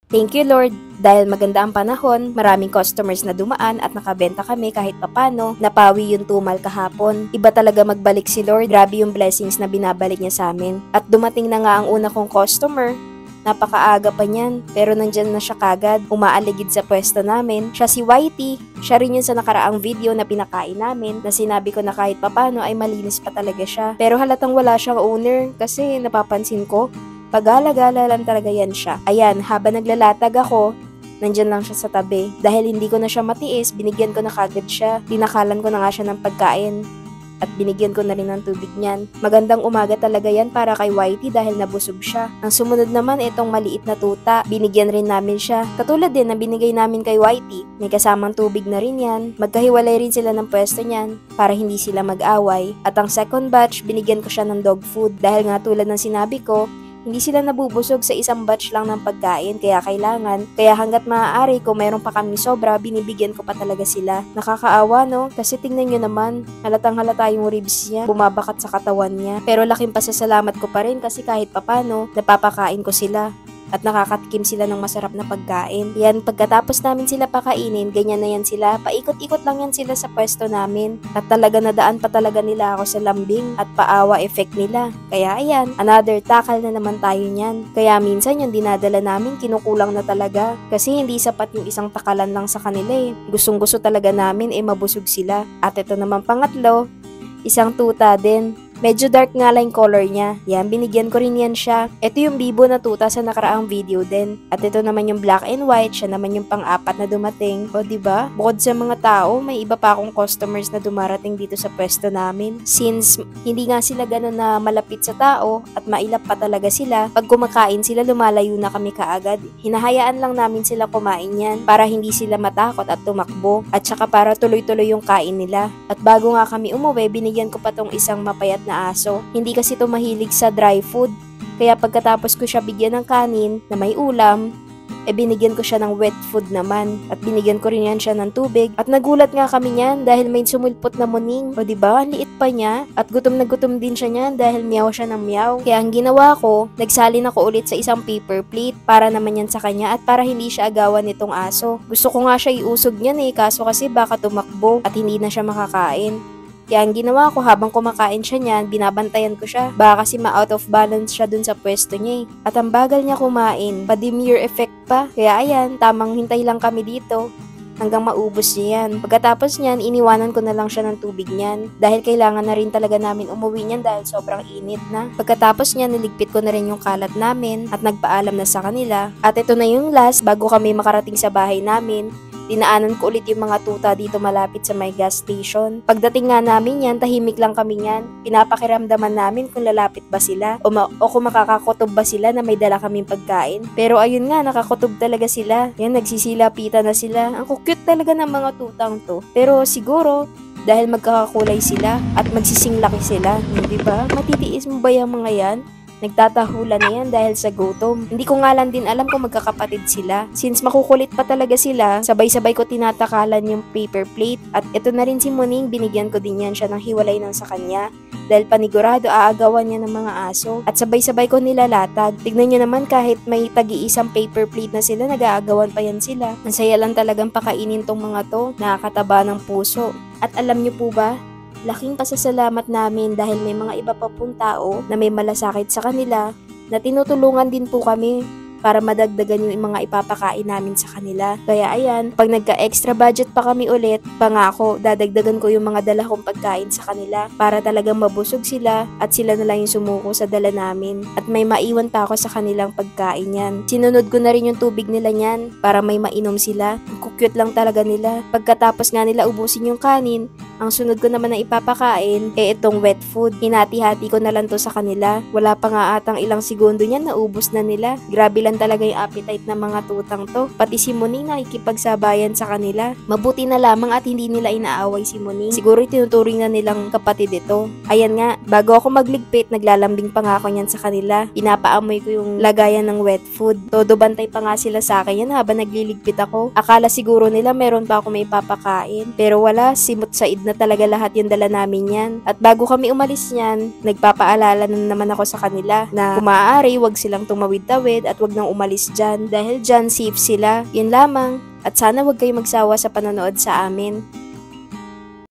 Thank you Lord, dahil maganda ang panahon, maraming customers na dumaan at nakabenta kami kahit papano, napawi yung tumal kahapon. Iba talaga magbalik si Lord, grabe yung blessings na binabalik niya sa amin. At dumating na nga ang una kong customer, napakaaga pa niyan, pero nandyan na siya kagad, umaaligid sa pwesto namin. Siya si Whitey, siya rin yun sa nakaraang video na pinakain namin, na sinabi ko na kahit papano ay malinis pa talaga siya. Pero halatang wala siyang owner, kasi napapansin ko, pag-alagala lang talaga yan siya. Ayan, habang naglalatag ako, nandyan lang siya sa tabi. Dahil hindi ko na siya matiis, binigyan ko na kagad siya. Dinakalan ko na nga siya ng pagkain. At binigyan ko na rin ng tubig niyan. Magandang umaga talaga yan para kay Whitey dahil nabusog siya. Ang sumunod naman itong maliit na tuta. Binigyan rin namin siya. Katulad din na binigay namin kay Whitey. May kasamang tubig na rin yan. Magkahiwalay rin sila ng pwesto niyan para hindi sila mag-away. At ang second batch, binigyan ko siya ng dog food. Dahil nga tulad ng sinabi ko, hindi sila nabubusog sa isang batch lang ng pagkain, kaya hanggat maaari kung mayroon pa kami sobra, binibigyan ko pa talaga sila. Nakakaawa no? Kasi tingnan nyo naman, halatang halata yung ribs niya, bumabakat sa katawan niya. Pero laking pasasalamat ko pa rin kasi kahit papano, napapakain ko sila. At nakakatikim sila ng masarap na pagkain. Yan, pagkatapos namin sila pakainin, ganyan na yan sila. Paikot-ikot lang yan sila sa pwesto namin. At talaga nadaan pa talaga nila ako sa lambing at paawa effect nila. Kaya ayan, another takal na naman tayo niyan. Kaya minsan yung dinadala namin, kinukulang na talaga. Kasi hindi sapat yung isang takalan lang sa kanila eh. Gustong-gusto talaga namin mabusog sila. At ito naman pangatlo, isang tuta din. Medyo dark nga lang yung color niya. Yan, binigyan ko rin yan siya. Ito yung bibo na tuta sa nakaraang video din. At ito naman yung black and white, siya naman yung pang-apat na dumating. O diba? Bukod sa mga tao, may iba pa akong customers na dumarating dito sa pwesto namin. Since hindi nga sila ganun na malapit sa tao at mailap pa talaga sila, pag kumakain sila, lumalayo na kami kaagad. Hinahayaan lang namin sila kumain yan para hindi sila matakot at tumakbo. At saka para tuloy-tuloy yung kain nila. At bago nga kami umuwi, binigyan ko pa tong isang mapayat na aso. Hindi kasi ito mahilig sa dry food. Kaya pagkatapos ko siya bigyan ng kanin na may ulam, binigyan ko siya ng wet food naman. At binigyan ko rin yan siya ng tubig. At nagulat nga kami niyan dahil may sumulpot na muning. O diba? Ang liit pa niya. At gutom na gutom din siya niyan dahil meow siya ng meow. Kaya ang ginawa ko, nagsalin ako ulit sa isang paper plate para naman yan sa kanya at para hindi siya agawan nitong aso. Gusto ko nga siya iusog niyan kaso kasi baka tumakbo at hindi na siya makakain. Kaya ang ginawa ko habang kumakain siya niyan, binabantayan ko siya. Baka kasi ma-out of balance siya dun sa pwesto niya At ang bagal niya kumain, pa-demure effect pa. Kaya ayan, tamang hintay lang kami dito hanggang maubos niya yan. Pagkatapos niyan, iniwanan ko na lang siya ng tubig niyan. Dahil kailangan na rin talaga namin umuwi niyan dahil sobrang init na. Pagkatapos niyan, niligpit ko na rin yung kalat namin at nagpaalam na sa kanila. At ito na yung last bago kami makarating sa bahay namin. Dinaanan ko ulit yung mga tuta dito malapit sa may gas station. Pagdating nga namin yan, tahimik lang kami yan. Pinapakiramdaman namin kung lalapit ba sila o kung makakakutob ba sila na may dala kaming pagkain. Pero ayun nga, nakakutob talaga sila. Yan, nagsisilapitan na sila. Ang cute talaga ng mga tutang to. Pero siguro, dahil magkakakulay sila at magsisinglaki sila, di ba? Matitiis mo ba yung mga yan? Nagtatahulan na yan dahil sa gutom. Hindi ko nga lang din alam kung magkakapatid sila. Since makukulit pa talaga sila, sabay-sabay ko tinatakalan yung paper plate. At ito na rin si Muning, binigyan ko din yan siya ng hiwalay ng sa kanya. Dahil panigurado, aagawan niya ng mga aso. At sabay-sabay ko nilalatag. Tignan nyo naman kahit may tagi-isang paper plate na sila, nag-aagawan pa yan sila. Ang saya lang talagang pakainin tong mga to. Nakakataba ng puso. At alam nyo po ba, laking pasasalamat namin dahil may mga iba pa pong tao na may malasakit sa kanila na tinutulungan din po kami para madagdagan yung mga ipapakain namin sa kanila. Kaya ayan, pag nagka-extra budget pa kami ulit, pangako, dadagdagan ko yung mga dala kong pagkain sa kanila para talagang mabusog sila at sila na lang yung sumuko sa dala namin. At may maiwan pa ako sa kanilang pagkain yan. Sinunod ko na rin yung tubig nila niyan para may mainom sila. Ang cute lang talaga nila. Pagkatapos nga nila ubusin yung kanin, ang sunod ko naman na ipapakain, itong wet food. Hinati-hati ko na lang to sa kanila. Wala pa nga atang ilang segundo niyan, naubos na nila. Grabe lang talaga yung appetite ng mga tutang to. Pati si Muning nakikipagsabayan sa kanila. Mabuti na lamang at hindi nila inaaway si Muning. Siguro tinuturing na nilang kapatid ito. Ayan nga, bago ako magligpit, naglalambing pa nga ako niyan sa kanila. Pinapaamoy ko yung lagayan ng wet food. Todo bantay pa nga sila sa akin yan habang nagliligpit ako. Akala siguro nila meron pa ako may papakain. Pero wala, simot said na talaga lahat yung dala namin yan. At bago kami umalis niyan, nagpapaalala na naman ako sa kanila na kung maaari, wag silang tumawid-tawid at wag nang umalis dyan dahil dyan safe sila. Yun lamang. At sana wag kayo magsawa sa panonood sa amin.